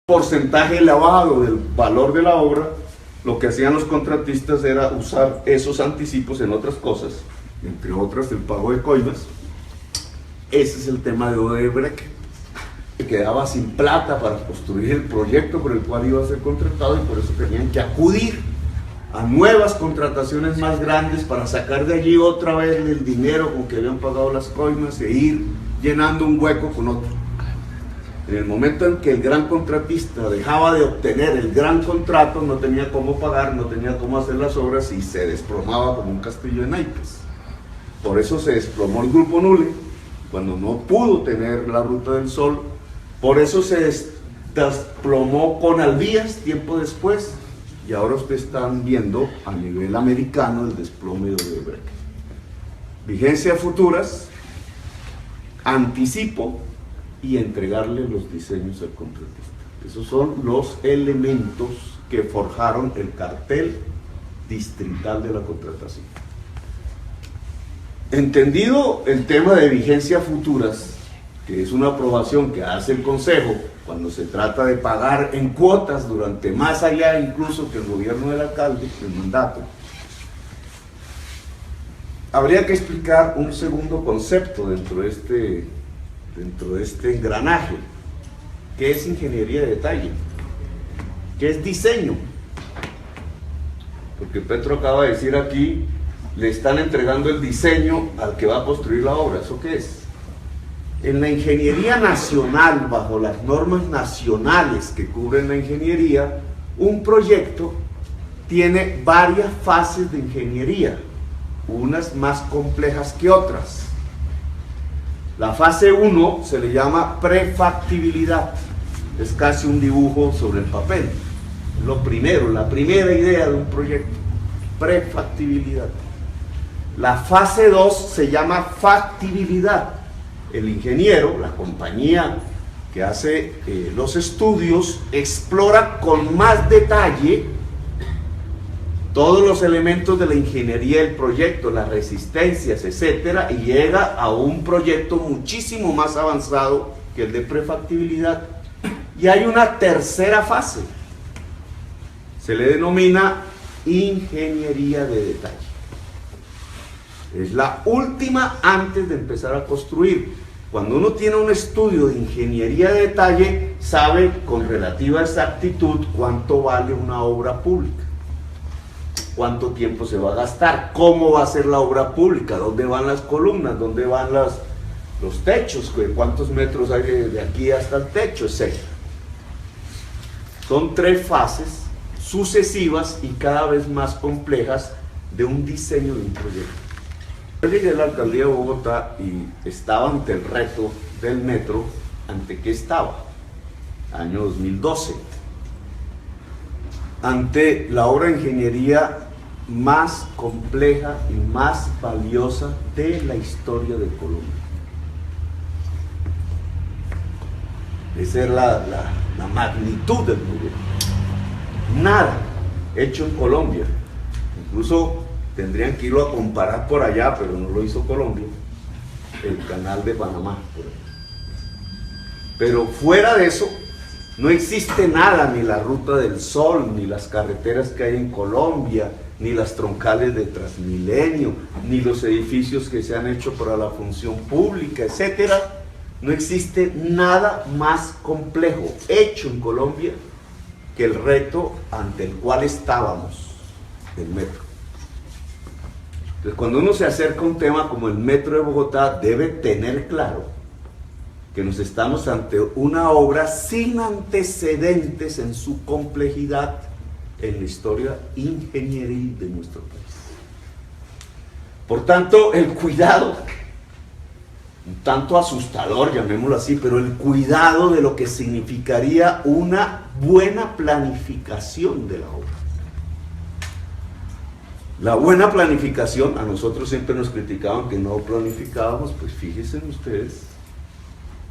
porcentaje elevado del valor de la obra, lo que hacían los contratistas era usar esos anticipos en otras cosas, entre otras el pago de coimas. Ese es el tema de Odebrecht, que quedaba sin plata para construir el proyecto por el cual iba a ser contratado, y por eso tenían que acudir a nuevas contrataciones más grandes para sacar de allí otra vez el dinero con que habían pagado las coimas e ir llenando un hueco con otro. En el momento en que el gran contratista dejaba de obtener el gran contrato, no tenía cómo pagar, no tenía cómo hacer las obras y se desplomaba como un castillo de naipes. Por eso se desplomó el Grupo Nule, cuando no pudo tener la Ruta del Sol. Por eso se desplomó Conalvías tiempo después, y ahora ustedes están viendo a nivel americano el desplome de Odebrecht. Vigencia futuras, anticipo y entregarle los diseños al contratista. Esos son los elementos que forjaron el cartel distrital de la contratación. Entendido el tema de vigencia futuras, que es una aprobación que hace el Consejo cuando se trata de pagar en cuotas durante más allá incluso que el gobierno del alcalde, el mandato, habría que explicar un segundo concepto dentro de este engranaje, que es ingeniería de detalle, que es diseño. Porque Petro acaba de decir aquí, le están entregando el diseño al que va a construir la obra. ¿Eso qué es? En la ingeniería nacional, bajo las normas nacionales que cubren la ingeniería, un proyecto tiene varias fases de ingeniería, unas más complejas que otras. La fase 1 se le llama prefactibilidad, es casi un dibujo sobre el papel. Lo primero, la primera idea de un proyecto, prefactibilidad. La fase 2 se llama factibilidad. El ingeniero, la compañía que hace los estudios, explora con más detalle todos los elementos de la ingeniería del proyecto, las resistencias, etcétera, y llega a un proyecto muchísimo más avanzado que el de prefactibilidad. Y hay una tercera fase, se le denomina ingeniería de detalle. Es la última antes de empezar a construir. Cuando uno tiene un estudio de ingeniería de detalle, sabe con relativa exactitud cuánto vale una obra pública, cuánto tiempo se va a gastar, cómo va a ser la obra pública, dónde van las columnas, dónde van los techos, cuántos metros hay de aquí hasta el techo, etc. Son 3 fases sucesivas y cada vez más complejas de un diseño de un proyecto. Yo llegué a la alcaldía de Bogotá y estaba ante el reto del metro. ¿Ante qué estaba? Año 2012. Ante la obra de ingeniería más compleja y más valiosa de la historia de Colombia. Esa es la magnitud del proyecto. Nada hecho en Colombia. Incluso tendrían que irlo a comparar por allá, pero no lo hizo Colombia, el canal de Panamá. Pero fuera de eso, no existe nada, ni la Ruta del Sol, ni las carreteras que hay en Colombia, ni las troncales de Transmilenio, ni los edificios que se han hecho para la función pública, etcétera. No existe nada más complejo hecho en Colombia que el reto ante el cual estábamos, el metro. Entonces, cuando uno se acerca a un tema como el metro de Bogotá, debe tener claro que nos estamos ante una obra sin antecedentes en su complejidad en la historia ingenieril de nuestro país. Por tanto, el cuidado, un tanto asustador, llamémoslo así, pero el cuidado de lo que significaría una buena planificación de la obra. La buena planificación, a nosotros siempre nos criticaban que no planificábamos, pues fíjense ustedes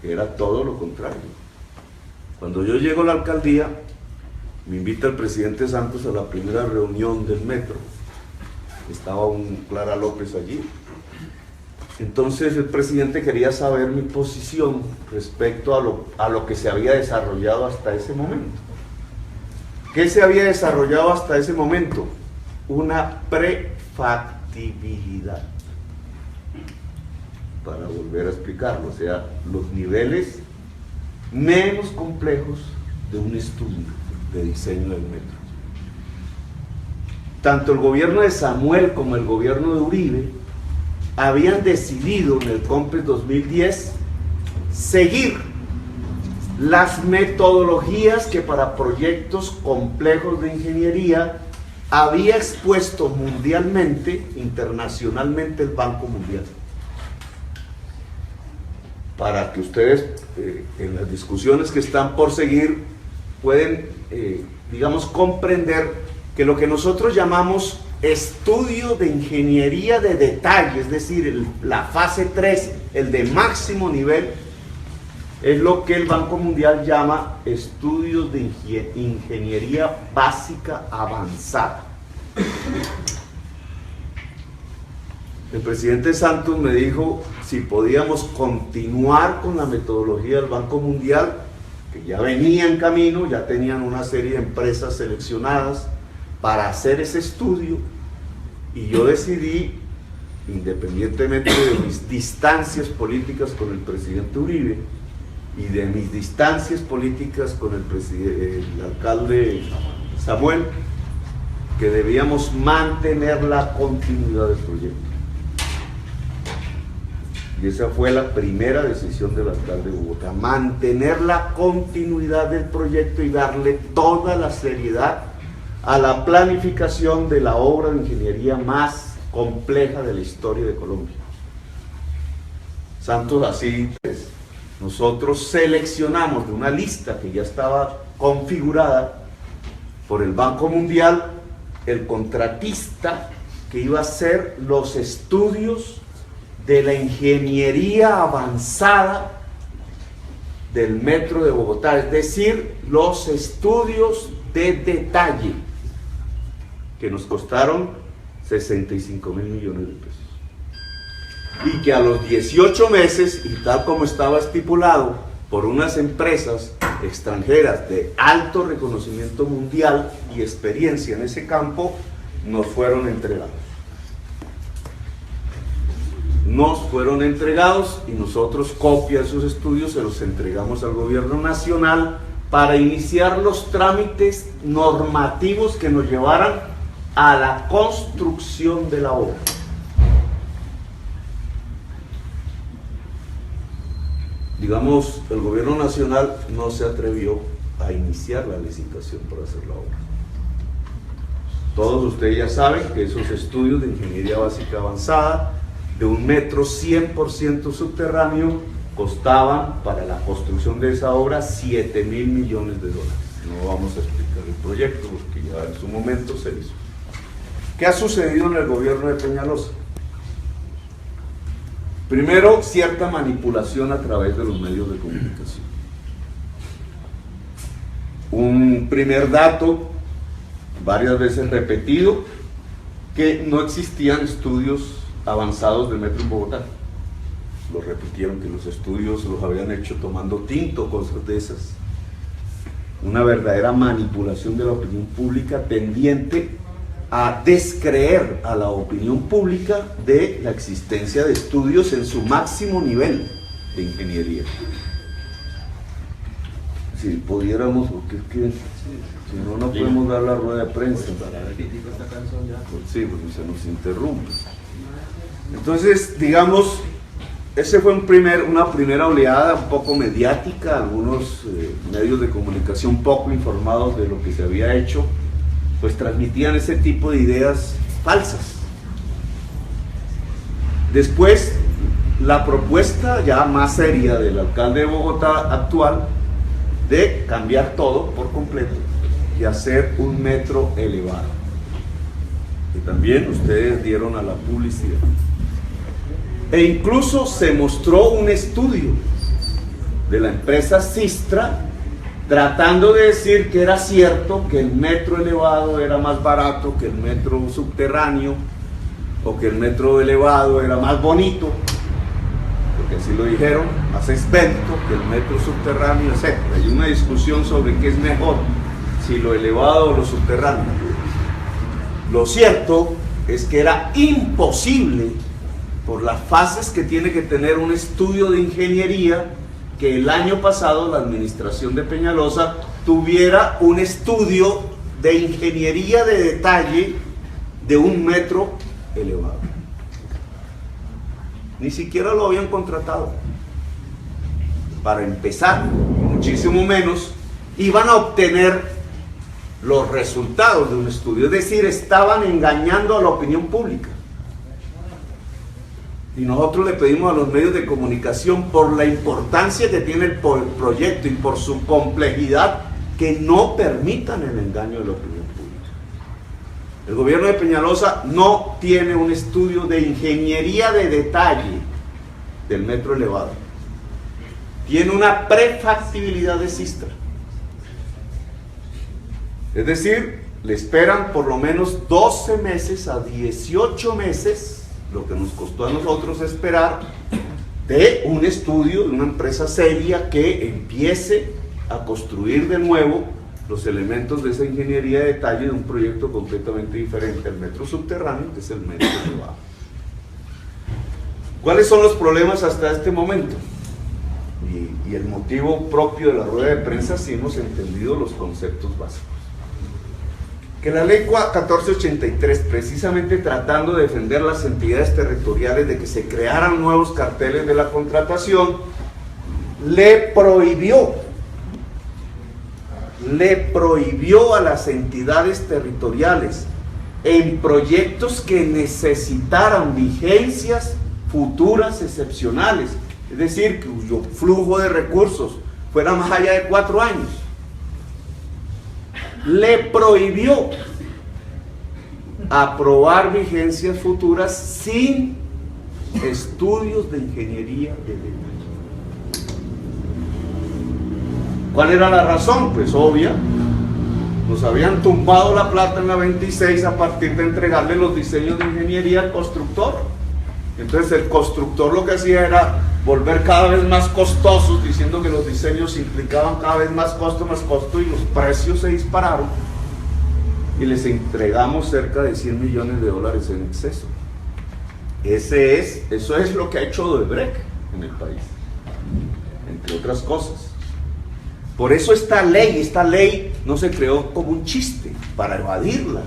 que era todo lo contrario. Cuando yo llego a la alcaldía, me invita el presidente Santos a la primera reunión del metro. Estaba Clara López allí. Entonces el presidente quería saber mi posición respecto a lo que se había desarrollado hasta ese momento. ¿Qué se había desarrollado hasta ese momento? Una prefactibilidad. Para volver a explicarlo, o sea, los niveles menos complejos de un estudio de diseño del metro. Tanto el gobierno de Samuel como el gobierno de Uribe habían decidido en el COMPES 2010 seguir las metodologías que para proyectos complejos de ingeniería había expuesto mundialmente, internacionalmente el Banco Mundial. Para que ustedes en las discusiones que están por seguir pueden, digamos, comprender que lo que nosotros llamamos estudio de ingeniería de detalle, es decir, la fase 3, el de máximo nivel, es lo que el Banco Mundial llama estudios de ingeniería básica avanzada. El presidente Santos me dijo si podíamos continuar con la metodología del Banco Mundial, que ya venía en camino, ya tenían una serie de empresas seleccionadas para hacer ese estudio, y yo decidí, independientemente de mis distancias políticas con el presidente Uribe y de mis distancias políticas con el alcalde Samuel, que debíamos mantener la continuidad del proyecto. Y esa fue la primera decisión del alcalde de Bogotá, mantener la continuidad del proyecto y darle toda la seriedad a la planificación de la obra de ingeniería más compleja de la historia de Colombia. Santos, así pues, nosotros seleccionamos de una lista que ya estaba configurada por el Banco Mundial el contratista que iba a hacer los estudios de la ingeniería avanzada del metro de Bogotá, es decir, los estudios de detalle que nos costaron 65.000 millones de pesos, y que a los 18 meses, y tal como estaba estipulado por unas empresas extranjeras de alto reconocimiento mundial y experiencia en ese campo, nos fueron entregados. Nos fueron entregados y nosotros copia de esos estudios se los entregamos al gobierno nacional para iniciar los trámites normativos que nos llevaran a la construcción de la obra. Digamos, el gobierno nacional no se atrevió a iniciar la licitación para hacer la obra. Todos ustedes ya saben que esos estudios de ingeniería básica avanzada de un metro 100% subterráneo costaban para la construcción de esa obra 7.000 millones de dólares. No vamos a explicar el proyecto porque ya en su momento se hizo. ¿Qué ha sucedido en el gobierno de Peñalosa? Primero, cierta manipulación a través de los medios de comunicación. Un primer dato, varias veces repetido, que no existían estudios avanzados del metro en Bogotá. Lo repitieron, que los estudios los habían hecho tomando tinto, cosas de esas. Una verdadera manipulación de la opinión pública tendiente a descreer a la opinión pública de la existencia de estudios en su máximo nivel de ingeniería. Si pudiéramos, porque es que si no, no podemos dar la rueda de prensa. Sí, porque se nos interrumpe. Entonces, digamos, ese fue una primera oleada un poco mediática, algunos medios de comunicación poco informados de lo que se había hecho, pues transmitían ese tipo de ideas falsas. Después, la propuesta ya más seria del alcalde de Bogotá actual de cambiar todo por completo y hacer un metro elevado, que también ustedes dieron a la publicidad. E incluso se mostró un estudio de la empresa Sistra tratando de decir que era cierto que el metro elevado era más barato que el metro subterráneo, o que el metro elevado era más bonito porque así lo dijeron, más esbelto que el metro subterráneo, etc. Hay una discusión sobre qué es mejor, si lo elevado o lo subterráneo. Lo cierto es que era imposible, por las fases que tiene que tener un estudio de ingeniería, que el año pasado la administración de Peñalosa tuviera un estudio de ingeniería de detalle de 1 metro elevado. Ni siquiera lo habían contratado. Para empezar, muchísimo menos, iban a obtener los resultados de un estudio. Es decir, estaban engañando a la opinión pública. Y nosotros le pedimos a los medios de comunicación, por la importancia que tiene el proyecto y por su complejidad, que no permitan el engaño de la opinión pública. El gobierno de Peñalosa no tiene un estudio de ingeniería de detalle del metro elevado. Tiene una prefactibilidad de Sistra. Es decir, le esperan por lo menos 12 meses a 18 meses, lo que nos costó a nosotros esperar, de un estudio de una empresa seria que empiece a construir de nuevo los elementos de esa ingeniería de detalle de un proyecto completamente diferente al metro subterráneo, que es el metro elevado. ¿Cuáles son los problemas hasta este momento? Y el motivo propio de la rueda de prensa, si hemos entendido los conceptos básicos. Que la ley 1483, precisamente tratando de defender las entidades territoriales de que se crearan nuevos carteles de la contratación, le prohibió a las entidades territoriales, en proyectos que necesitaran vigencias futuras excepcionales, es decir, cuyo flujo de recursos fuera más allá de 4 años, le prohibió aprobar vigencias futuras sin estudios de ingeniería de detalle. ¿Cuál era la razón? Pues obvia. Nos habían tumbado la plata en la 26 a partir de entregarle los diseños de ingeniería al constructor. Entonces el constructor lo que hacía era volver cada vez más costosos, diciendo que los diseños implicaban cada vez más costo, y los precios se dispararon, y les entregamos cerca de $100 millones en exceso. Eso es lo que ha hecho Odebrecht en el país, entre otras cosas. Por eso esta ley no se creó como un chiste, para evadirla.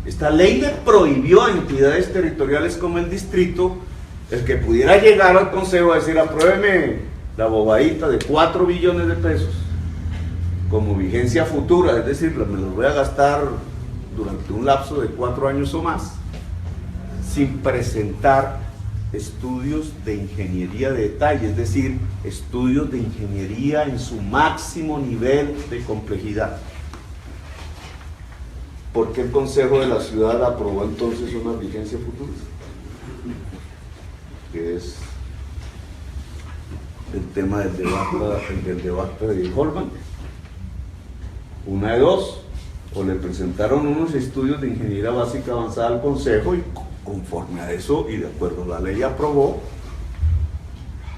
Esta ley le prohibió a entidades territoriales como el distrito el que pudiera llegar al consejo a decir: apruébeme la bobadita de 4 billones de pesos como vigencia futura, es decir, me los voy a gastar durante un lapso de 4 años o más, sin presentar estudios de ingeniería de detalle, es decir, estudios de ingeniería en su máximo nivel de complejidad. ¿Por qué el Consejo de la Ciudad aprobó entonces una vigencia futura? Que es el tema del debate de Holman. Una de dos: o le presentaron unos estudios de ingeniería básica avanzada al Consejo y conforme a eso y de acuerdo a la ley aprobó,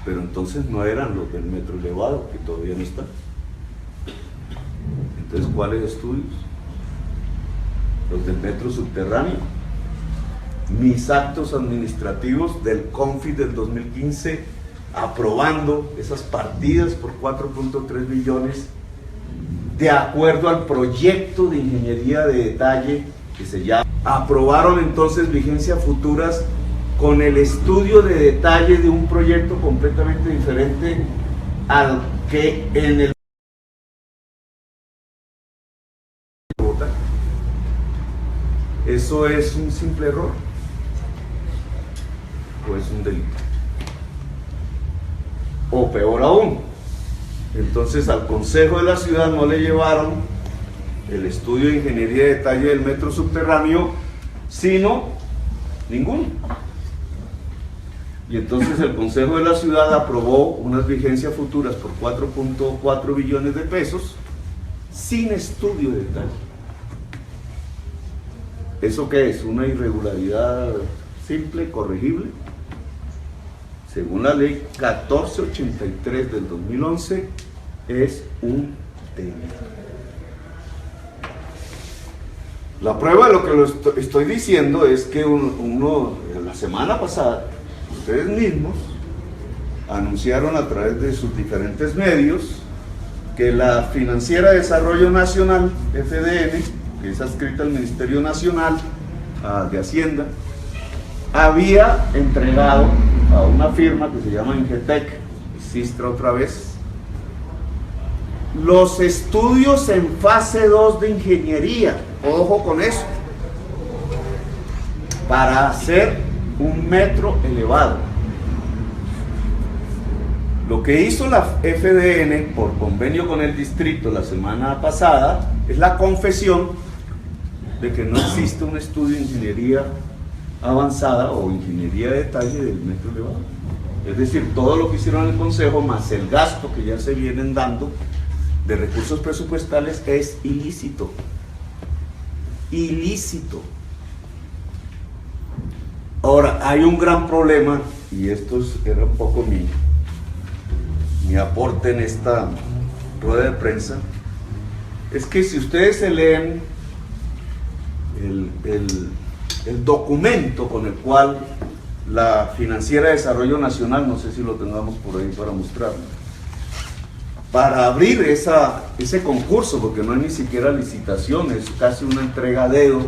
pero entonces no eran los del metro elevado, que todavía no están. Entonces, ¿cuáles estudios? Los del metro subterráneo. Mis actos administrativos del CONFIT del 2015 aprobando esas partidas por 4.3 billones de acuerdo al proyecto de ingeniería de detalle que se llama. Aprobaron entonces vigencias futuras con el estudio de detalle de un proyecto completamente diferente al que en el ¿Eso es un simple error o es un delito? O peor aún, entonces al Consejo de la Ciudad no le llevaron el estudio de ingeniería de detalle del metro subterráneo, sino ninguno. Y entonces el Consejo de la Ciudad aprobó unas vigencias futuras por 4.4 billones de pesos sin estudio de detalle. ¿Eso qué es? ¿Una irregularidad simple, corregible? según la ley 1483 del 2011, es un delito. La prueba de lo que estoy diciendo es que la semana pasada, ustedes mismos anunciaron a través de sus diferentes medios que la Financiera de Desarrollo Nacional, FDN, que es adscrita al Ministerio Nacional de Hacienda, había entregado a una firma que se llama Ingetec, Sistra otra vez, los estudios en fase 2 de ingeniería, ojo con eso, para hacer un metro elevado. Lo que hizo la FDN por convenio con el distrito la semana pasada es la confesión de que no existe un estudio de ingeniería avanzada o ingeniería de detalle del metro elevado. Es decir, todo lo que hicieron en el Consejo más el gasto que ya se vienen dando de recursos presupuestales es ilícito. Ilícito. Ahora, hay un gran problema, y esto era un poco mi aporte en esta rueda de prensa, es que si ustedes se leen el documento con el cual la Financiera de Desarrollo Nacional, no sé si lo tengamos por ahí para mostrarlo, para abrir ese concurso, porque no hay ni siquiera licitación, es casi una entrega a dedo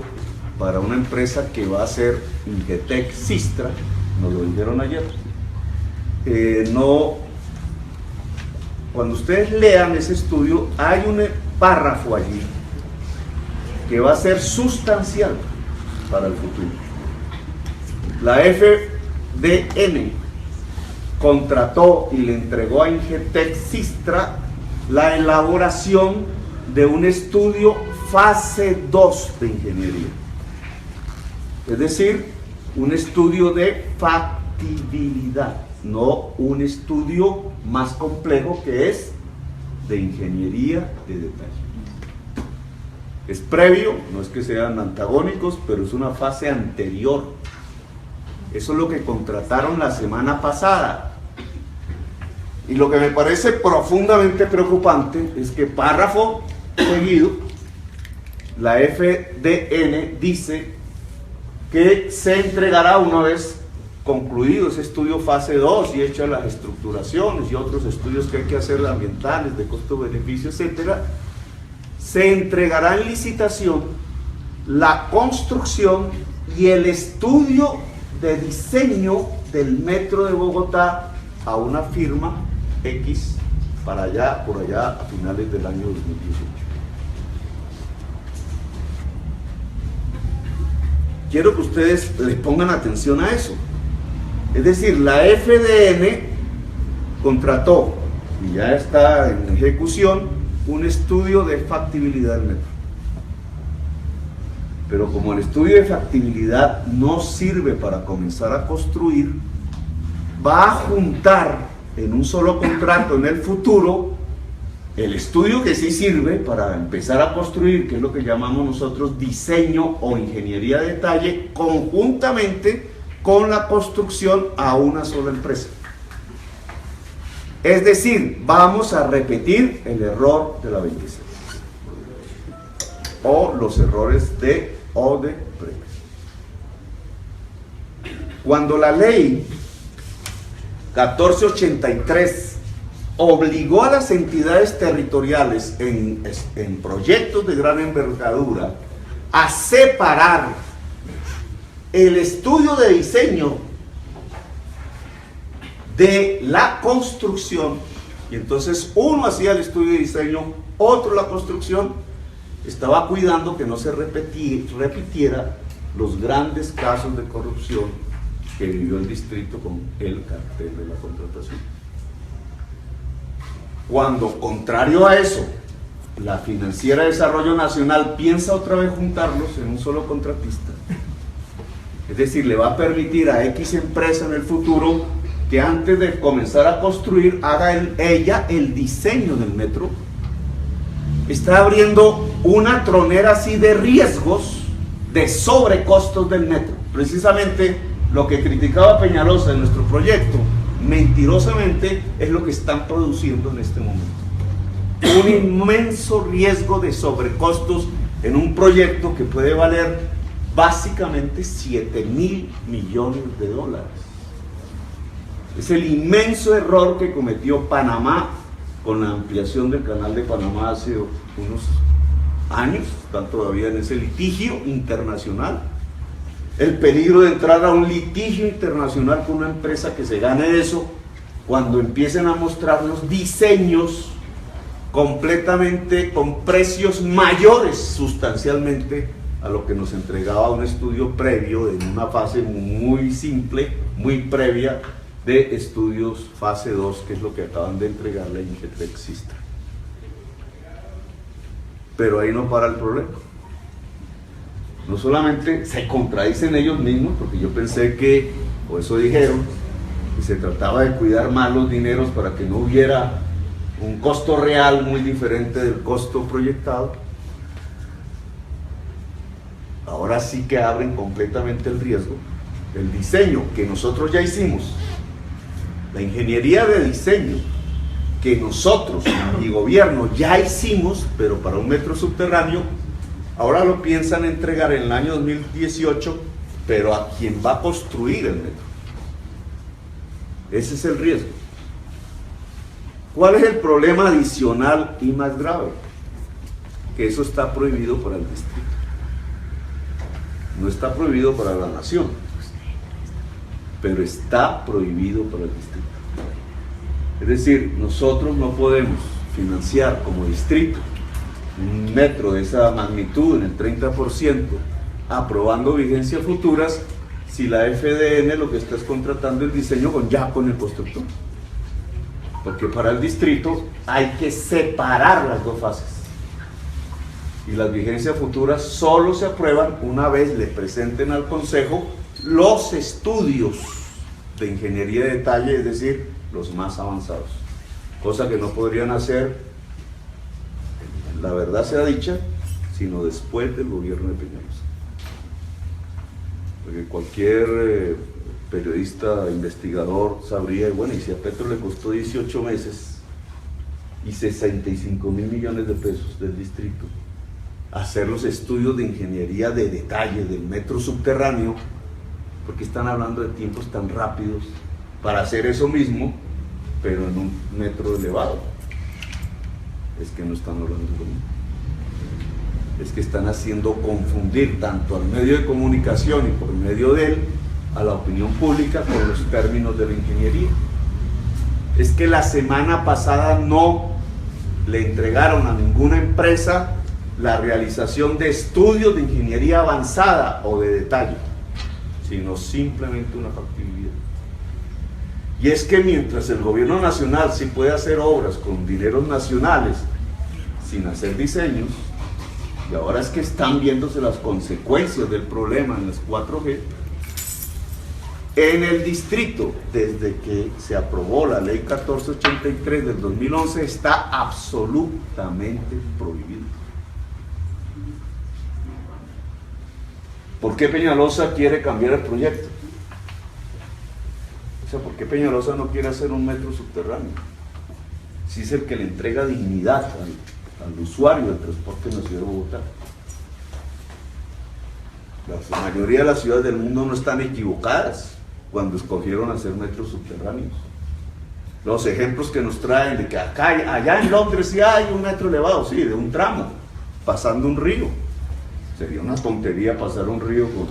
para una empresa que va a ser Ingetec Sistra, nos lo dijeron ayer. Cuando ustedes lean ese estudio, hay un párrafo allí que va a ser sustancial para el futuro. La FDN contrató y le entregó a Ingetec Sistra la elaboración de un estudio fase 2 de ingeniería, es decir, un estudio de factibilidad, no un estudio más complejo que es de ingeniería de detalle. Es previo, no es que sean antagónicos, pero es una fase anterior. Eso es lo que contrataron la semana pasada. Y lo que me parece profundamente preocupante es que párrafo seguido, la FDN dice que se entregará una vez concluido ese estudio fase 2 y hechas las estructuraciones y otros estudios que hay que hacer ambientales, de costo-beneficio, etcétera, se entregará en licitación la construcción y el estudio de diseño del metro de Bogotá a una firma X por allá a finales del año 2018. Quiero que ustedes les pongan atención a eso. Es decir, la FDN contrató y ya está en ejecución un estudio de factibilidad del metro. Pero como el estudio de factibilidad no sirve para comenzar a construir, va a juntar en un solo contrato en el futuro el estudio que sí sirve para empezar a construir, que es lo que llamamos nosotros diseño o ingeniería de detalle, conjuntamente con la construcción a una sola empresa. Es decir, vamos a repetir el error de la 26 o los errores de Odebrecht. Cuando la ley 1483 obligó a las entidades territoriales en proyectos de gran envergadura a separar el estudio de diseño de la construcción, y entonces uno hacía el estudio de diseño, otro la construcción, estaba cuidando que no se repitiera los grandes casos de corrupción que vivió el distrito con el cartel de la contratación. Cuando, contrario a eso, la Financiera de Desarrollo Nacional piensa otra vez juntarlos en un solo contratista, es decir, le va a permitir a X empresa en el futuro que antes de comenzar a construir haga ella el diseño del metro, está abriendo una tronera así de riesgos, de sobrecostos del metro. Precisamente lo que criticaba Peñalosa en nuestro proyecto mentirosamente es lo que están produciendo en este momento. Un inmenso riesgo de sobrecostos en un proyecto que puede valer básicamente 7.000 millones de dólares. Es el inmenso error que cometió Panamá con la ampliación del canal de Panamá hace unos años, están todavía en ese litigio internacional. El peligro de entrar a un litigio internacional con una empresa que se gane eso, cuando empiecen a mostrarnos diseños completamente con precios mayores sustancialmente a lo que nos entregaba un estudio previo en una fase muy simple, muy previa de estudios fase 2, que es lo que acaban de entregarle a Ingetrexista. Pero ahí no para el problema. No solamente se contradicen ellos mismos, porque yo pensé que, o eso dijeron, que se trataba de cuidar más los dineros para que no hubiera un costo real muy diferente del costo proyectado. Ahora sí que abren completamente el riesgo. El diseño que nosotros ya hicimos, la ingeniería de diseño que nosotros y gobierno ya hicimos, pero para un metro subterráneo, ahora lo piensan entregar en el año 2018, pero a quien va a construir el metro. Ese es el riesgo. ¿Cuál es el problema adicional y más grave? Que eso está prohibido para el distrito. No está prohibido para la nación, pero está prohibido para el distrito. Es decir, nosotros no podemos financiar como distrito un metro de esa magnitud en el 30%, aprobando vigencias futuras, si la FDN lo que está es contratando el diseño con el constructor. Porque para el distrito hay que separar las dos fases. Y las vigencias futuras solo se aprueban una vez le presenten al Consejo los estudios de ingeniería de detalle, es decir, los más avanzados. Cosa que no podrían hacer, la verdad sea dicha, sino después del gobierno de Peñalosa. Porque cualquier periodista, investigador sabría, bueno, y si a Petro le costó 18 meses y 65.000 millones de pesos del distrito hacer los estudios de ingeniería de detalle del metro subterráneo, porque están hablando de tiempos tan rápidos para hacer eso mismo, pero en un metro elevado. Es que no están hablando de lo mismo. Es que están haciendo confundir tanto al medio de comunicación y por medio de él a la opinión pública con los términos de la ingeniería. Es que la semana pasada no le entregaron a ninguna empresa la realización de estudios de ingeniería avanzada o de detalle, sino simplemente una factibilidad. Y es que mientras el gobierno nacional sí puede hacer obras con dineros nacionales sin hacer diseños, y ahora es que están viéndose las consecuencias del problema en las 4G, en el distrito, desde que se aprobó la ley 1483 del 2011, está absolutamente prohibido. ¿Por qué Peñalosa quiere cambiar el proyecto? O sea, ¿por qué Peñalosa no quiere hacer un metro subterráneo? Si es el que le entrega dignidad al usuario del transporte en la ciudad de Bogotá. La mayoría de las ciudades del mundo no están equivocadas cuando escogieron hacer metros subterráneos. Los ejemplos que nos traen de que allá en Londres sí hay un metro elevado, sí, de un tramo, pasando un río. Sería una tontería pasar un río con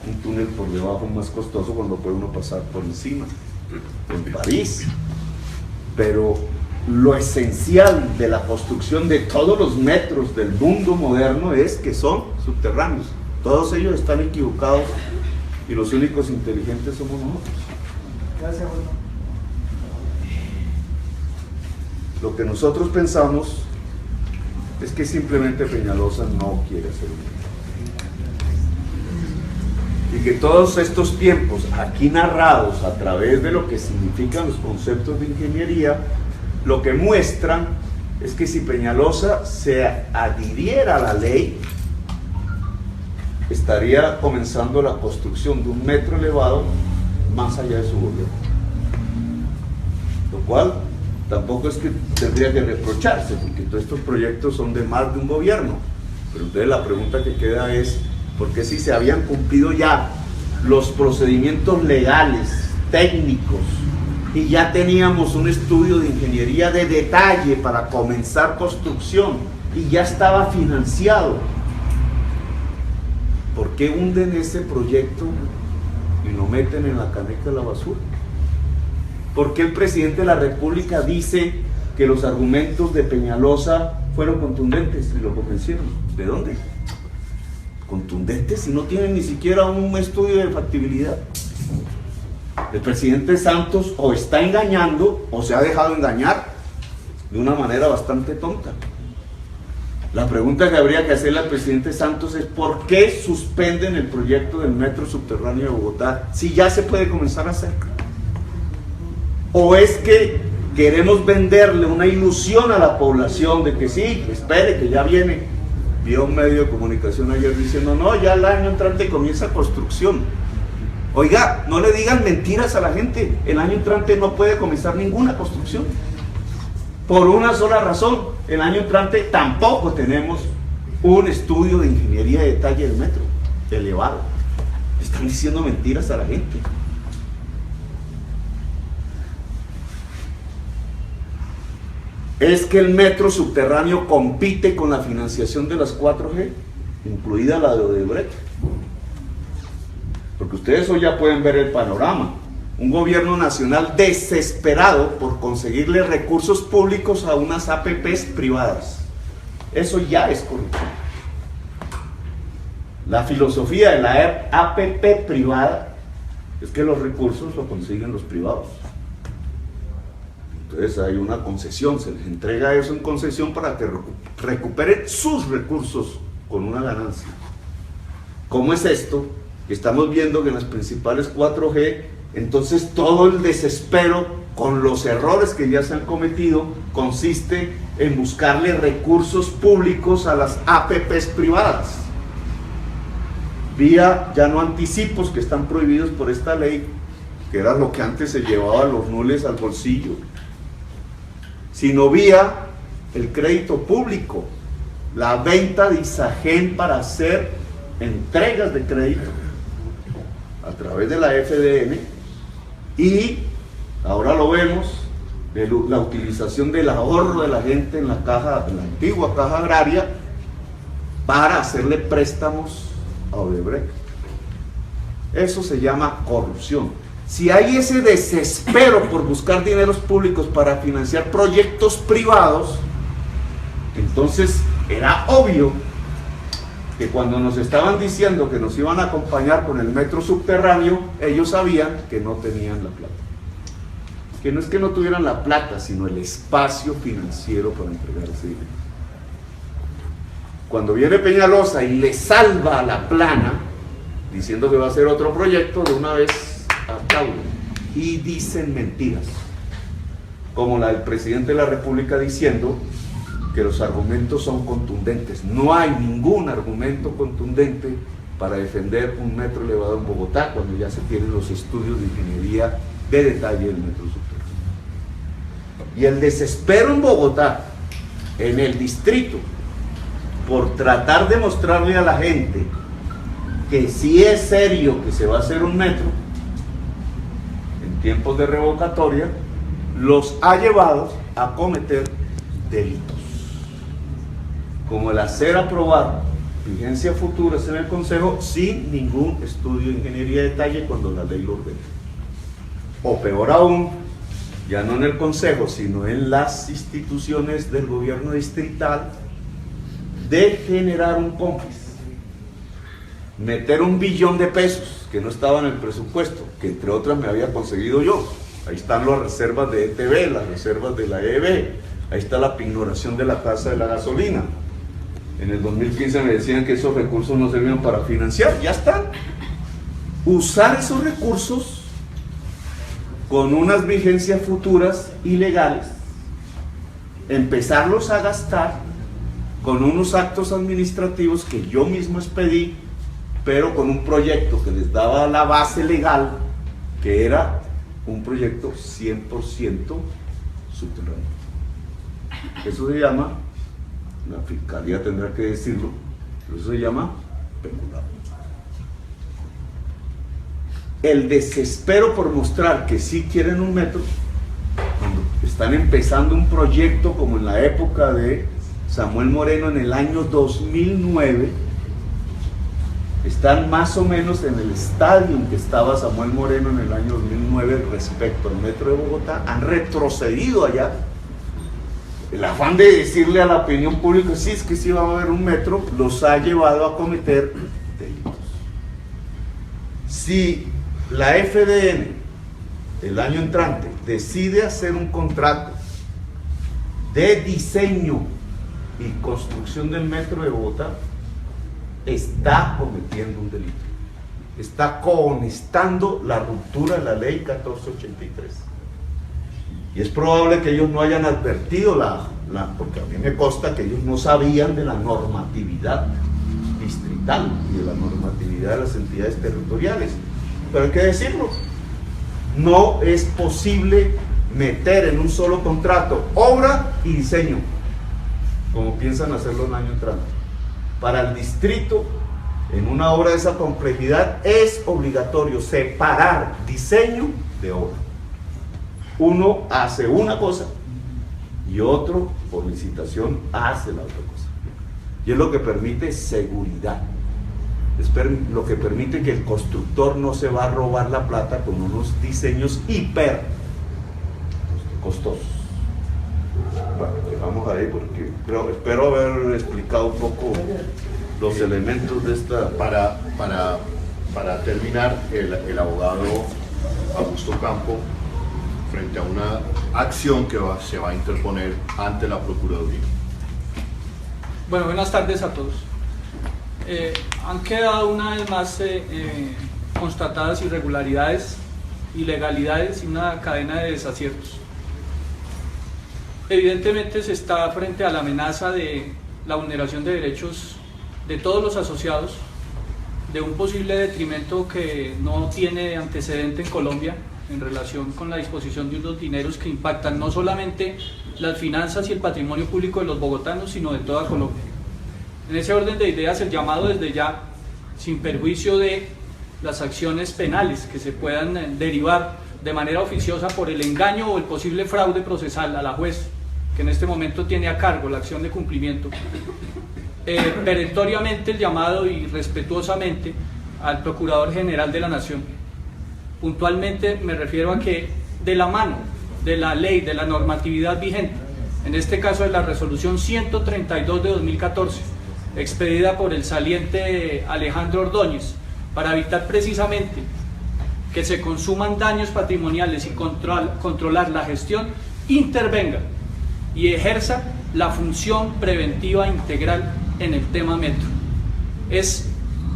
un túnel por debajo más costoso cuando puede uno pasar por encima, en París. Pero lo esencial de la construcción de todos los metros del mundo moderno es que son subterráneos. Todos ellos están equivocados y los únicos inteligentes somos nosotros. Gracias, bueno. Lo que nosotros pensamos es que simplemente Peñalosa no quiere hacer un metro. Y que todos estos tiempos aquí narrados a través de lo que significan los conceptos de ingeniería, lo que muestran es que si Peñalosa se adhiriera a la ley, estaría comenzando la construcción de un metro elevado más allá de su gobierno. cual tampoco es que tendría que reprocharse, porque todos estos proyectos son de más de un gobierno. Pero entonces la pregunta que queda es, ¿por qué si se habían cumplido ya los procedimientos legales, técnicos, y ya teníamos un estudio de ingeniería de detalle para comenzar construcción, y ya estaba financiado, ¿por qué hunden ese proyecto y lo meten en la caneca de la basura? ¿Por qué el presidente de la República dice que los argumentos de Peñalosa fueron contundentes y lo convencieron? ¿De dónde? Contundentes si no tienen ni siquiera un estudio de factibilidad. El presidente Santos o está engañando o se ha dejado engañar de una manera bastante tonta. La pregunta que habría que hacerle al presidente Santos es ¿por qué suspenden el proyecto del metro subterráneo de Bogotá si ya se puede comenzar a hacer? ¿O es que queremos venderle una ilusión a la población de que sí, espere que ya viene? Vi a un medio de comunicación ayer diciendo no, ya el año entrante comienza construcción. Oiga, no le digan mentiras a la gente, el año entrante no puede comenzar ninguna construcción. Por una sola razón, el año entrante tampoco tenemos un estudio de ingeniería de detalle del metro elevado. Están diciendo mentiras a la gente. Es que el metro subterráneo compite con la financiación de las 4G, incluida la de Odebrecht. Porque ustedes hoy ya pueden ver el panorama. Un gobierno nacional desesperado por conseguirle recursos públicos a unas APPs privadas. Eso ya es corrupción. La filosofía de la APP privada es que los recursos lo consiguen los privados. Entonces hay una concesión, se les entrega eso en concesión para que recuperen sus recursos con una ganancia. ¿Cómo es esto? Estamos viendo que en las principales 4G, entonces todo el desespero con los errores que ya se han cometido consiste en buscarle recursos públicos a las APPs privadas. Vía ya no anticipos que están prohibidos por esta ley, que era lo que antes se llevaba a los nules al bolsillo, sino vía el crédito público, la venta de Isagen para hacer entregas de crédito a través de la FDN, y ahora lo vemos, la utilización del ahorro de la gente en la antigua caja agraria para hacerle préstamos a Odebrecht. Eso se llama corrupción. Si hay ese desespero por buscar dineros públicos para financiar proyectos privados, entonces era obvio que cuando nos estaban diciendo que nos iban a acompañar con el metro subterráneo, ellos sabían que no tenían la plata. Que no es que no tuvieran la plata, sino el espacio financiero para entregar ese dinero. Cuando viene Peñalosa y le salva a la plana, diciendo que va a hacer otro proyecto, de una vez aplauden y dicen mentiras, como la del presidente de la República diciendo que los argumentos son contundentes. No hay ningún argumento contundente para defender un metro elevado en Bogotá cuando ya se tienen los estudios de ingeniería de detalle del metro subterráneo. Y el desespero en Bogotá, en el distrito, por tratar de mostrarle a la gente que sí es serio que se va a hacer un metro en tiempos de revocatoria, los ha llevado a cometer delitos, como el hacer aprobar vigencia futura en el Consejo sin ningún estudio de ingeniería de detalle cuando la ley lo ordena. O peor aún, ya no en el Consejo, sino en las instituciones del gobierno distrital, de generar un cómplice, meter $1 billón que no estaba en el presupuesto, que entre otras me había conseguido yo. Ahí están las reservas de ETB, las reservas de la EB, ahí está la pignoración de la tasa de la gasolina. En el 2015 me decían que esos recursos no servían para financiar, ya están. Usar esos recursos con unas vigencias futuras ilegales, empezarlos a gastar con unos actos administrativos que yo mismo expedí, pero con un proyecto que les daba la base legal, que era un proyecto 100% subterráneo. Eso se llama, la fiscalía tendrá que decirlo, pero eso se llama peculado. El desespero por mostrar que sí quieren un metro, cuando están empezando un proyecto como en la época de Samuel Moreno en el año 2009, están más o menos en el estadio en que estaba Samuel Moreno en el año 2009 respecto al metro de Bogotá, han retrocedido allá. El afán de decirle a la opinión pública, sí, es que sí va a haber un metro, los ha llevado a cometer delitos. Si la FDN el año entrante decide hacer un contrato de diseño y construcción del metro de Bogotá, está cometiendo un delito, está cohonestando la ruptura de la ley 1483, y es probable que ellos no hayan advertido porque a mí me consta que ellos no sabían de la normatividad distrital y de la normatividad de las entidades territoriales, pero hay que decirlo, no es posible meter en un solo contrato obra y diseño, como piensan hacerlo el año entrante. Para el distrito, en una obra de esa complejidad, es obligatorio separar diseño de obra. Uno hace una cosa y otro, por licitación, hace la otra cosa. Y es lo que permite seguridad. Es lo que permite que el constructor no se va a robar la plata con unos diseños hiper costosos. Bueno, dejamos ahí porque espero haber explicado un poco los elementos de esta... Para terminar, el abogado Augusto Campo, frente a una acción que se va a interponer ante la Procuraduría. Bueno, buenas tardes a todos. Han quedado una vez más constatadas irregularidades, ilegalidades y una cadena de desaciertos. Evidentemente se está frente a la amenaza de la vulneración de derechos de todos los asociados, de un posible detrimento que no tiene antecedente en Colombia en relación con la disposición de unos dineros que impactan no solamente las finanzas y el patrimonio público de los bogotanos, sino de toda Colombia. En ese orden de ideas, el llamado desde ya, sin perjuicio de las acciones penales que se puedan derivar de manera oficiosa por el engaño o el posible fraude procesal a la juez, que en este momento tiene a cargo la acción de cumplimiento, perentoriamente el llamado y respetuosamente al Procurador General de la Nación. Puntualmente me refiero a que de la mano de la ley, de la normatividad vigente, en este caso de la resolución 132 de 2014, expedida por el saliente Alejandro Ordóñez, para evitar precisamente que se consuman daños patrimoniales y controlar la gestión, intervenga y ejerza la función preventiva integral en el tema metro. Es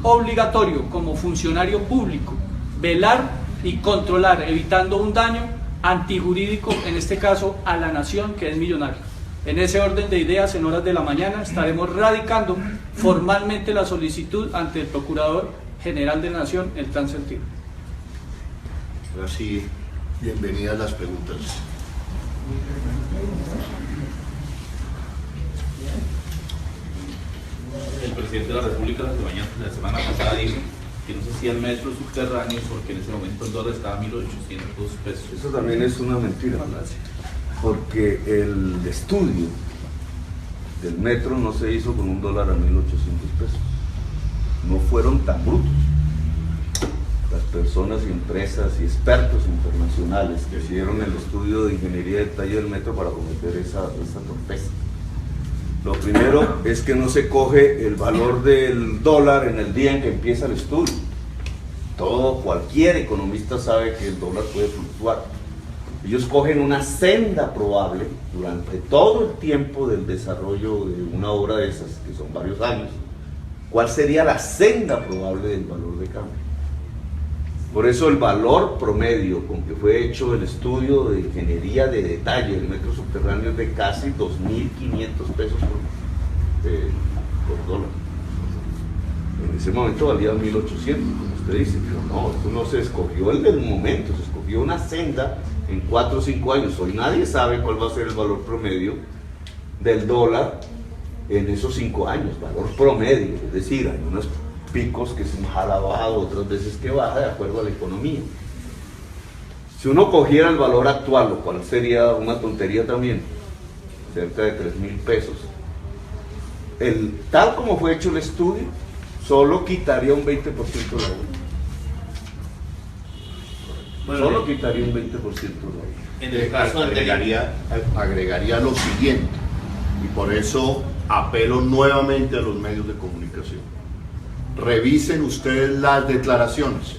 obligatorio como funcionario público velar y controlar, evitando un daño antijurídico, en este caso a la nación, que es millonaria. En ese orden de ideas, en horas de la mañana, estaremos radicando formalmente la solicitud ante el Procurador General de la Nación en tal sentido. Ahora sí, bienvenidas las preguntas. El presidente de la República la semana pasada dijo que no se hacía el metro subterráneo porque en ese momento el dólar estaba a 1.800 pesos. Eso también es una mentira, porque el estudio del metro no se hizo con $1 a 1.800 pesos. No fueron tan brutos las personas, empresas y expertos internacionales que hicieron el estudio de ingeniería de detalle del metro para cometer esa torpeza. Lo primero es que no se coge el valor del dólar en el día en que empieza el estudio. Cualquier economista sabe que el dólar puede fluctuar. Ellos cogen una senda probable durante todo el tiempo del desarrollo de una obra de esas, que son varios años. ¿Cuál sería la senda probable del valor de cambio? Por eso el valor promedio con que fue hecho el estudio de ingeniería de detalle del metro subterráneo es de casi 2.500 pesos por dólar. En ese momento valía 1.800, como usted dice, pero no, esto no se escogió el del momento, se escogió una senda en 4 o 5 años. Hoy nadie sabe cuál va a ser el valor promedio del dólar en esos 5 años, valor promedio, es decir, hay unos picos que se jala bajado, otras veces que baja de acuerdo a la economía. Si uno cogiera el valor actual, lo cual sería una tontería también, cerca de 3.000 pesos, tal como fue hecho el estudio, solo quitaría un 20% de la deuda. Bueno, Solo quitaría un 20% de la deuda. En el caso anterior, agregaría lo siguiente, y por eso apelo nuevamente a los medios de comunicación. Revisen ustedes las declaraciones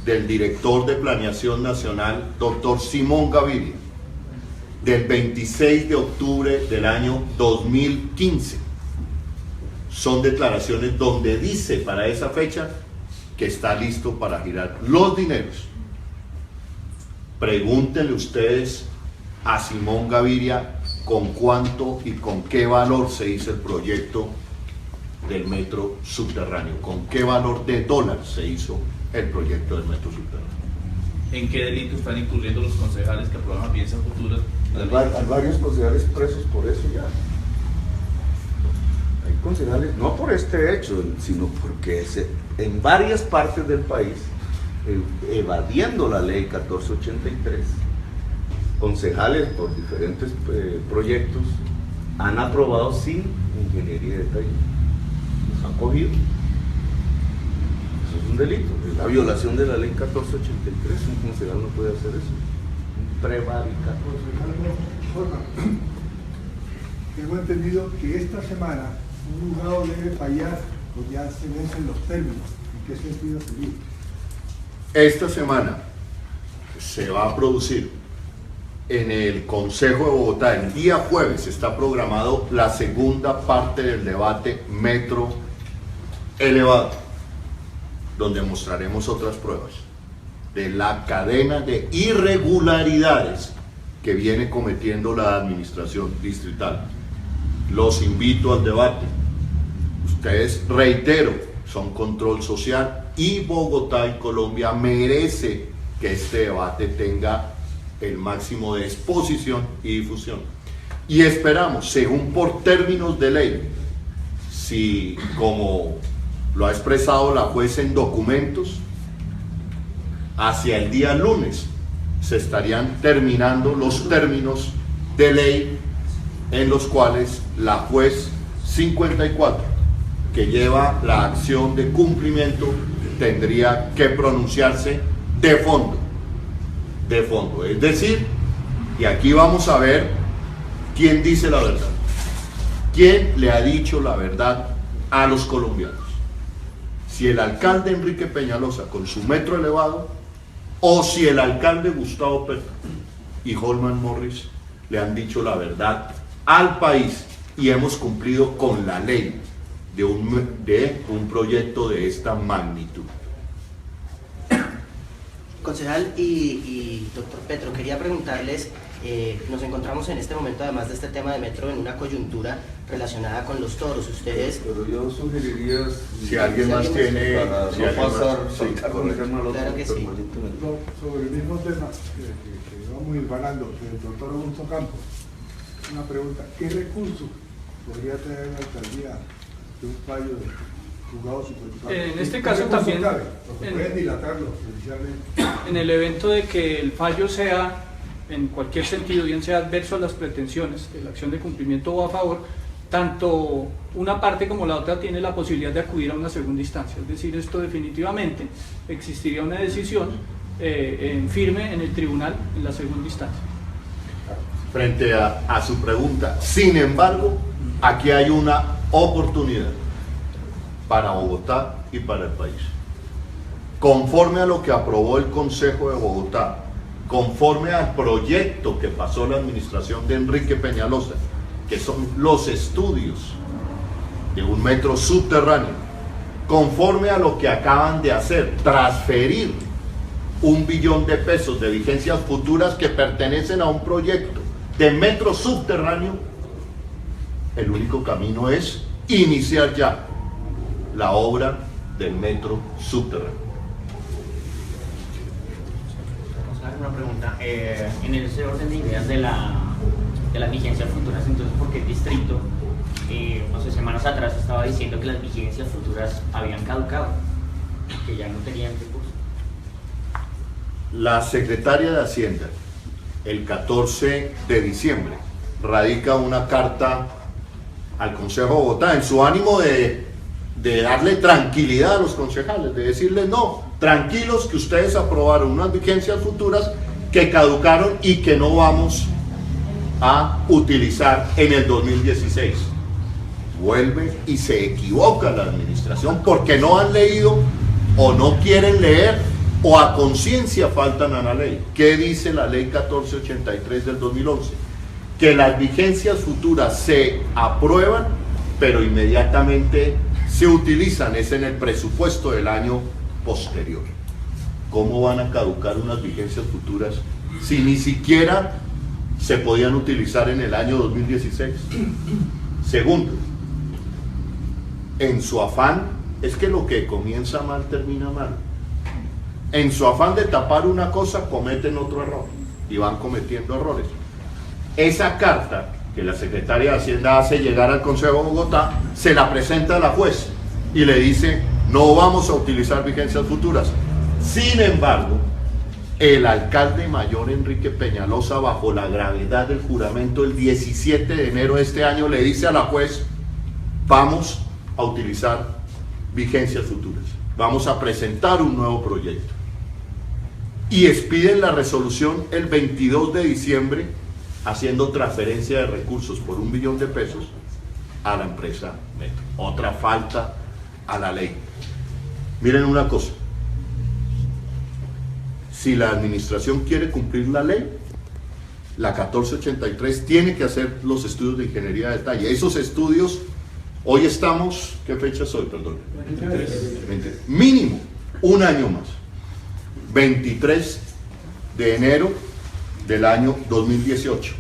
del director de Planeación Nacional, doctor Simón Gaviria, del 26 de octubre del año 2015. Son declaraciones donde dice para esa fecha que está listo para girar los dineros. Pregúntenle ustedes a Simón Gaviria con cuánto y con qué valor se hizo el proyecto del metro subterráneo, con qué valor de dólar se hizo el proyecto del metro subterráneo. ¿en qué delito están incurriendo los concejales que aprueban audiencias futuras? Hay varios concejales presos por eso ya. Hay concejales, no por este hecho, sino porque en varias partes del país, evadiendo la ley 1483, concejales por diferentes proyectos han aprobado sin ingeniería de detalle. Los han cogido. Eso es un delito, es la violación de la ley 1483. Un concejal no puede hacer eso. Un prevaricato. Tengo entendido que esta semana un juzgado debe fallar o ya se vencen los términos. ¿En qué sentido sería? Esta semana se va a producir en el Consejo de Bogotá, el día jueves, está programado la segunda parte del debate metro elevado, donde mostraremos otras pruebas de la cadena de irregularidades que viene cometiendo la administración distrital. Los invito al debate. Ustedes, reitero, son control social y Bogotá y Colombia merece que este debate tenga el máximo de exposición y difusión. Y esperamos, según por términos de ley, si como lo ha expresado la juez en documentos, hacia el día lunes se estarían terminando los términos de ley en los cuales la juez 54, que lleva la acción de cumplimiento, tendría que pronunciarse de fondo. De fondo, es decir, y aquí vamos a ver quién dice la verdad, quién le ha dicho la verdad a los colombianos, si el alcalde Enrique Peñalosa con su metro elevado o si el alcalde Gustavo Petro y Holman Morris le han dicho la verdad al país y hemos cumplido con la ley de un proyecto de esta magnitud. Concejal y doctor Petro, quería preguntarles, nos encontramos en este momento, además de este tema de metro, en una coyuntura relacionada con los toros. Ustedes... Pero yo sugeriría, Si alguien más tiene, para si no alguien pasar, más, saltar con el tema al otro, Claro que sí. permanentemente. Sobre el mismo tema que vamos hilvanando, del doctor Augusto Campos, una pregunta: ¿qué recursos podría tener la alcaldía de un fallo de juzgado supervisado? En este ¿Qué caso recursos también, cabe? Porque pueden dilatarlo judicialmente. en el evento de que el fallo sea en cualquier sentido, bien sea adverso a las pretensiones de la acción de cumplimiento o a favor, tanto una parte como la otra tiene la posibilidad de acudir a una segunda instancia. Es decir, esto definitivamente existiría una decisión en firme en el tribunal en la segunda instancia. Frente a su pregunta, sin embargo, aquí hay una oportunidad para Bogotá y para el país. Conforme a lo que aprobó el Consejo de Bogotá, conforme al proyecto que pasó la administración de Enrique Peñalosa, que son los estudios de un metro subterráneo, conforme a lo que acaban de hacer, transferir 1 billón de pesos de vigencias futuras que pertenecen a un proyecto de metro subterráneo, el único camino es iniciar ya la obra del metro subterráneo. Vamos a dar una pregunta. pregunta. En ese orden de ideas de las vigencias futuras, entonces, ¿por qué el distrito, no sé, semanas atrás estaba diciendo que las vigencias futuras habían caducado, que ya no tenían recursos? La secretaria de Hacienda, el 14 de diciembre, radica una carta al Consejo de Bogotá en su ánimo de darle tranquilidad a los concejales, de decirles no, tranquilos que ustedes aprobaron unas vigencias futuras que caducaron y que no vamos a utilizar en el 2016. Vuelve y se equivoca la administración porque no han leído o no quieren leer o a conciencia faltan a la ley. ¿Qué dice la ley 1483 del 2011? Que las vigencias futuras se aprueban, pero inmediatamente se utilizan, es en el presupuesto del año posterior. ¿Cómo van a caducar unas vigencias futuras si ni siquiera se podían utilizar en el año 2016? Segundo, en su afán, es que lo que comienza mal termina mal. En su afán de tapar una cosa cometen otro error y van cometiendo errores. Esa carta que la secretaria de Hacienda hace llegar al Consejo de Bogotá, se la presenta a la juez y le dice, no vamos a utilizar vigencias futuras. Sin embargo, el alcalde mayor Enrique Peñalosa, bajo la gravedad del juramento, el 17 de enero de este año, le dice a la juez, vamos a utilizar vigencias futuras, vamos a presentar un nuevo proyecto. Y expiden la resolución el 22 de diciembre, haciendo transferencia de recursos por 1 billón de pesos a la empresa Metro. Otra falta a la ley. Miren una cosa, si la administración quiere cumplir la ley, la 1483 tiene que hacer los estudios de ingeniería de detalle. Esos estudios, hoy estamos, ¿qué fecha es hoy? Perdón. 23. Mínimo, un año más. 23 de enero del año 2018.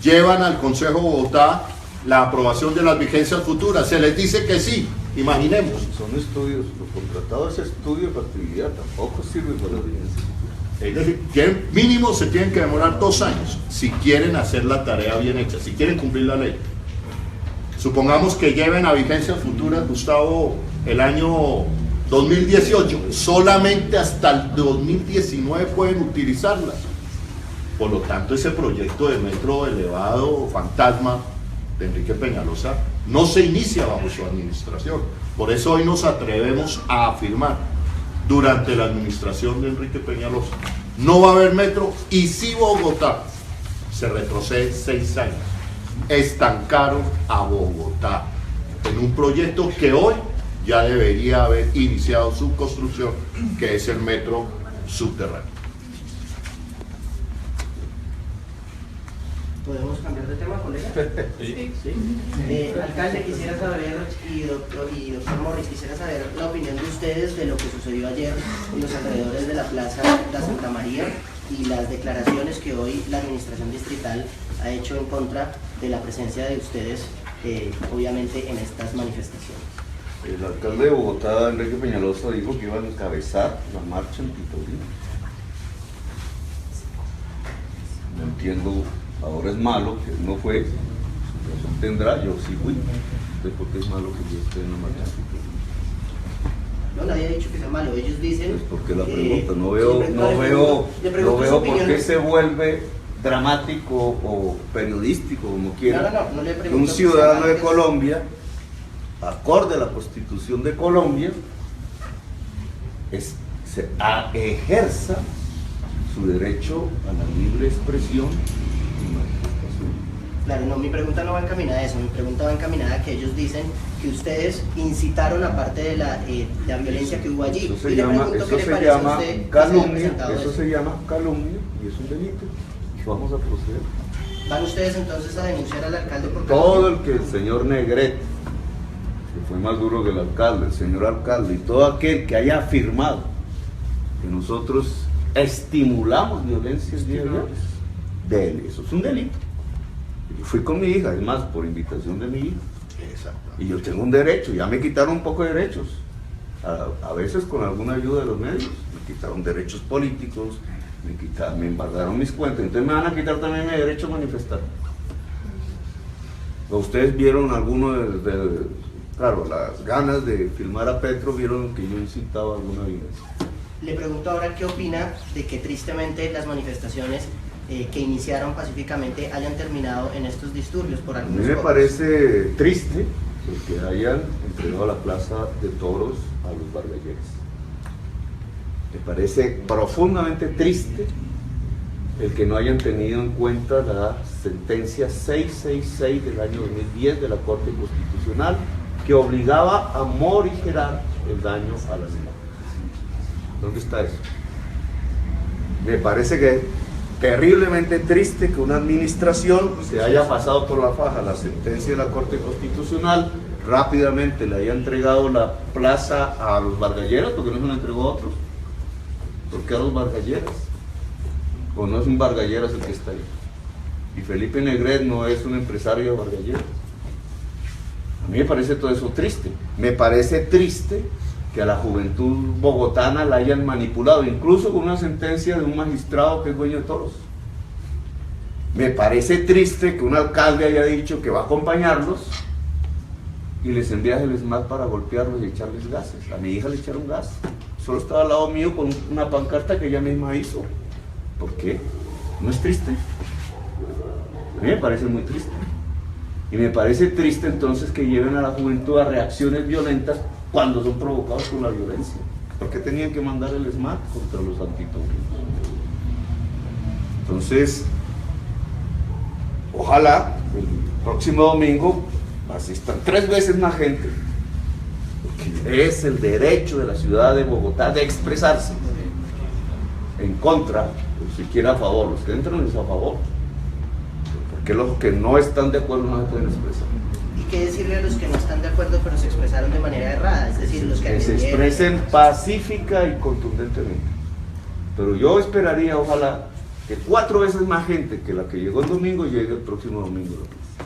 Llevan al Consejo de Bogotá la aprobación de las vigencias futuras. Se les dice que sí, imaginemos. Son estudios, lo contratado es estudio de factibilidad, tampoco sirve para la vigencia. Es decir, mínimo se tienen que demorar 2 años si quieren hacer la tarea bien hecha, si quieren cumplir la ley. Supongamos que lleven a vigencias futuras, Gustavo, el año 2018, solamente hasta el 2019 pueden utilizarlas. Por lo tanto, ese proyecto de metro elevado fantasma de Enrique Peñalosa no se inicia bajo su administración. Por eso hoy nos atrevemos a afirmar, durante la administración de Enrique Peñalosa, no va a haber metro, y si Bogotá se retrocede 6 años, estancaron a Bogotá en un proyecto que hoy ya debería haber iniciado su construcción, que es el metro subterráneo. ¿Podemos cambiar de tema, colega? Sí. Alcalde, quisiera saber, y doctor Morris, quisiera saber la opinión de ustedes de lo que sucedió ayer en los alrededores de la Plaza de Santa María y las declaraciones que hoy la administración distrital ha hecho en contra de la presencia de ustedes, obviamente, en estas manifestaciones. El alcalde de Bogotá, Enrique Peñalosa, dijo que iba a encabezar la marcha en Pitorino. No entiendo, ahora es malo que no fue, razón tendrá, yo sí fui. Entonces, ¿por qué es malo que yo esté en la marcha en Pitorino? No, nadie ha dicho que sea malo, ellos dicen... Pues porque la pregunta, no veo por qué se vuelve dramático o periodístico, como quiera. No le pregunto. Un ciudadano de Colombia, acorde a la Constitución de Colombia, ejerza su derecho a la libre expresión y manifestación. Claro, no, mi pregunta no va encaminada a eso, mi pregunta va encaminada a que ellos dicen que ustedes incitaron a parte de la violencia que hubo allí. Eso se llama calumnia, eso se llama calumnia y es un delito. Vamos a proceder. ¿Van ustedes entonces a denunciar al alcalde por todo el que el señor Negrete, que fue más duro que el alcalde, el señor alcalde, y todo aquel que haya afirmado que nosotros estimulamos violencias diarias, de él, eso es un delito. Yo fui con mi hija, es más, por invitación de mi hija. Y yo tengo un derecho, ya me quitaron un poco de derechos, a veces con alguna ayuda de los medios, me quitaron derechos políticos, me embargaron mis cuentas, entonces me van a quitar también mi derecho a manifestar. Ustedes vieron alguno claro, las ganas de filmar a Petro, vieron que yo incitaba alguna violencia. Le pregunto ahora qué opina de que tristemente las manifestaciones que iniciaron pacíficamente hayan terminado en estos disturbios por A algunos mí me pocos. parece triste el que hayan entregado la plaza de toros a los bargalleres. Me parece profundamente triste el que no hayan tenido en cuenta la sentencia 666 del año 2010 de la Corte Constitucional, que obligaba a morigerar el daño a las imágenes. ¿Dónde está eso? Me parece que es terriblemente triste que una administración se haya pasado por la faja la sentencia de la Corte Constitucional, rápidamente le haya entregado la plaza a los bargalleros, porque no se la entregó a otros. ¿Por qué a los bargalleros? ¿O no es un bargalleras el que está ahí? Y Felipe Negret no es un empresario de bargalleras. A mí me parece todo eso triste. Me parece triste que a la juventud bogotana la hayan manipulado, incluso con una sentencia de un magistrado que es dueño de toros. Me parece triste que un alcalde haya dicho que va a acompañarlos y les envía el SMAT para golpearlos y echarles gases. A mi hija le echaron gas. Solo estaba al lado mío con una pancarta que ella misma hizo. ¿Por qué? ¿No es triste? A mí me parece muy triste. Y me parece triste entonces que lleven a la juventud a reacciones violentas cuando son provocados por la violencia. ¿Por qué tenían que mandar el SMAT contra los antitaurinos? Entonces, ojalá el próximo domingo asistan 3 veces más gente, porque es el derecho de la ciudad de Bogotá de expresarse en contra, o siquiera a favor. Los que entran es a favor, porque los que no están de acuerdo no se pueden expresar. ¿Y qué decirle a los que no están de acuerdo pero se expresaron de manera errada? Es decir, los que se expresen pacífica y contundentemente. Pero yo esperaría, ojalá, que 4 veces más gente que la que llegó el domingo llegue el próximo domingo.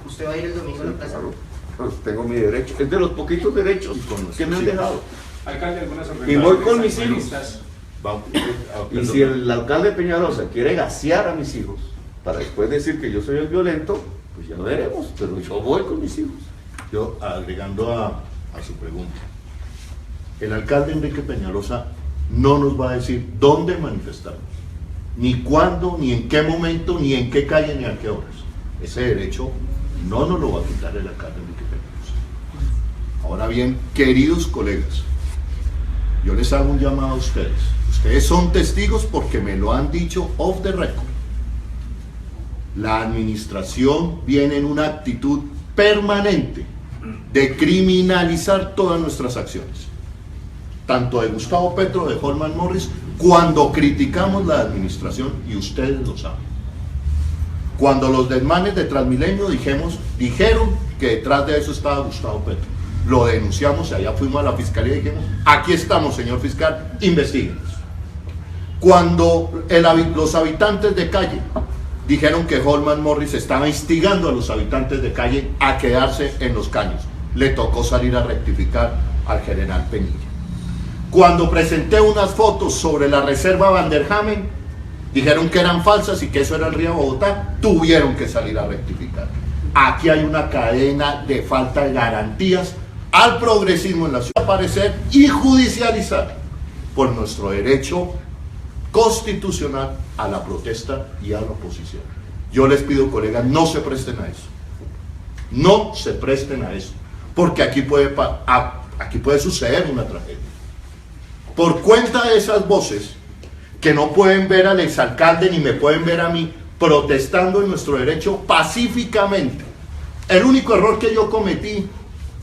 ¿Usted va a ir el domingo a la plaza? Claro, pues tengo mi derecho, es de los poquitos derechos que me han dejado. Alcalde, algunas Y voy con mis hijos. organistas. Y si el alcalde Peñalosa quiere gasear a mis hijos para después decir que yo soy el violento, pues ya veremos, pero yo voy con mis hijos. Yo, agregando a su pregunta, el alcalde Enrique Peñalosa no nos va a decir dónde manifestarnos, ni cuándo, ni en qué momento, ni en qué calle, ni a qué horas. Ese derecho no nos lo va a quitar el alcalde Enrique Peñalosa. Ahora bien, queridos colegas, yo les hago un llamado a ustedes. Ustedes son testigos porque me lo han dicho off the record. La administración viene en una actitud permanente de criminalizar todas nuestras acciones, tanto de Gustavo Petro, de Holman Morris, cuando criticamos la administración, y ustedes lo saben. Cuando los desmanes de Transmilenio dijeron que detrás de eso estaba Gustavo Petro, lo denunciamos y allá fuimos a la fiscalía y dijimos: aquí estamos, señor fiscal, investíguenos. Cuando los habitantes de calle dijeron que Holman Morris estaba instigando a los habitantes de calle a quedarse en los caños, le tocó salir a rectificar al general Penilla. Cuando presenté unas fotos sobre la reserva Vanderhamen, dijeron que eran falsas y que eso era el río Bogotá, tuvieron que salir a rectificar. Aquí hay una cadena de falta de garantías al progresismo en la ciudad, aparecer y judicializar por nuestro derecho constitucional a la protesta y a la oposición. Yo les pido, colegas, no se presten a eso. No se presten a eso, porque aquí puede suceder una tragedia. Por cuenta de esas voces que no pueden ver al exalcalde ni me pueden ver a mí protestando en nuestro derecho pacíficamente. El único error que yo cometí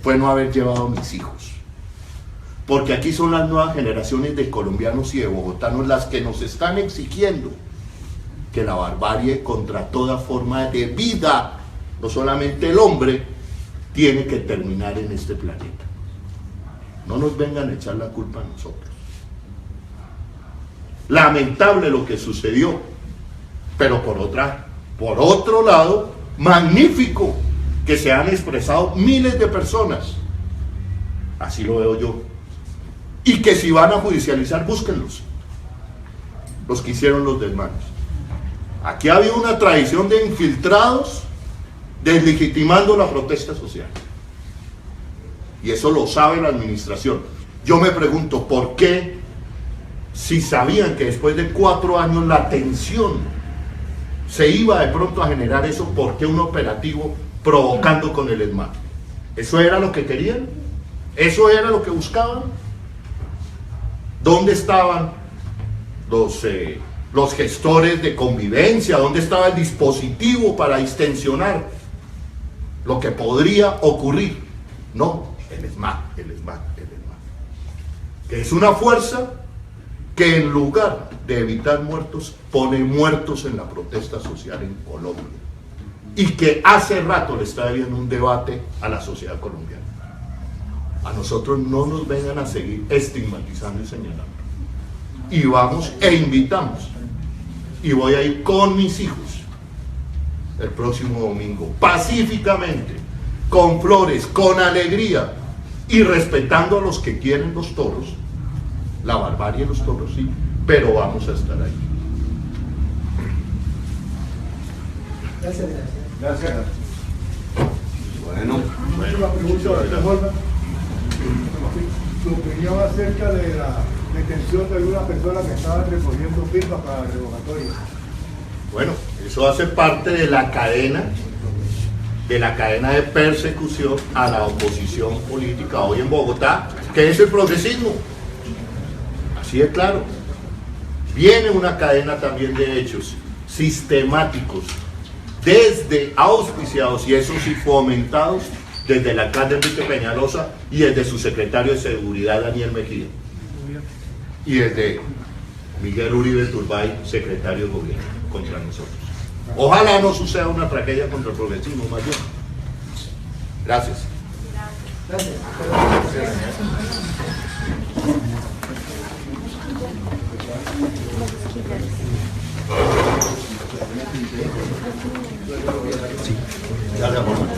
fue no haber llevado a mis hijos. Porque aquí son las nuevas generaciones de colombianos y de bogotanos las que nos están exigiendo que la barbarie contra toda forma de vida, no solamente el hombre, tiene que terminar en este planeta. No nos vengan a echar la culpa a nosotros. Lamentable lo que sucedió, pero por otro lado, magnífico que se han expresado miles de personas. Así lo veo yo. Y que si van a judicializar, búsquenlos. los que hicieron los desmanes. Aquí ha habido una tradición de infiltrados deslegitimando la protesta social. Y eso lo sabe la administración. Yo me pregunto, ¿por qué, si sabían que después de 4 años la tensión se iba de pronto a generar eso, por qué un operativo provocando con el ESMAD? ¿Eso era lo que querían? ¿Eso era lo que buscaban? ¿Dónde estaban los gestores de convivencia? ¿Dónde estaba el dispositivo para distensionar lo que podría ocurrir? No, el ESMAD, que es una fuerza que en lugar de evitar muertos, pone muertos en la protesta social en Colombia, y que hace rato le está debiendo un debate a la sociedad colombiana. A nosotros no nos vengan a seguir estigmatizando y señalando. Y vamos e invitamos, y voy a ir con mis hijos el próximo domingo, pacíficamente, con flores, con alegría, y respetando a los que quieren los toros, la barbarie de los toros, sí, pero vamos a estar ahí. Gracias. Gracias. Bueno, Última pregunta, doctor Holman. Su opinión acerca de la detención de alguna persona que estaba recogiendo firmas para la revocatoria. Bueno, eso hace parte de la cadena de persecución a la oposición política hoy en Bogotá, que es el progresismo. Así de claro. Viene una cadena también de hechos sistemáticos, desde auspiciados, y eso sí fomentados, desde el alcalde Enrique Peñalosa y desde su secretario de Seguridad, Daniel Mejía, y desde Miguel Uribe Turbay, secretario de Gobierno, contra nosotros. Ojalá no suceda una tragedia contra el progresismo, más bien. Gracias. Gracias. Gracias.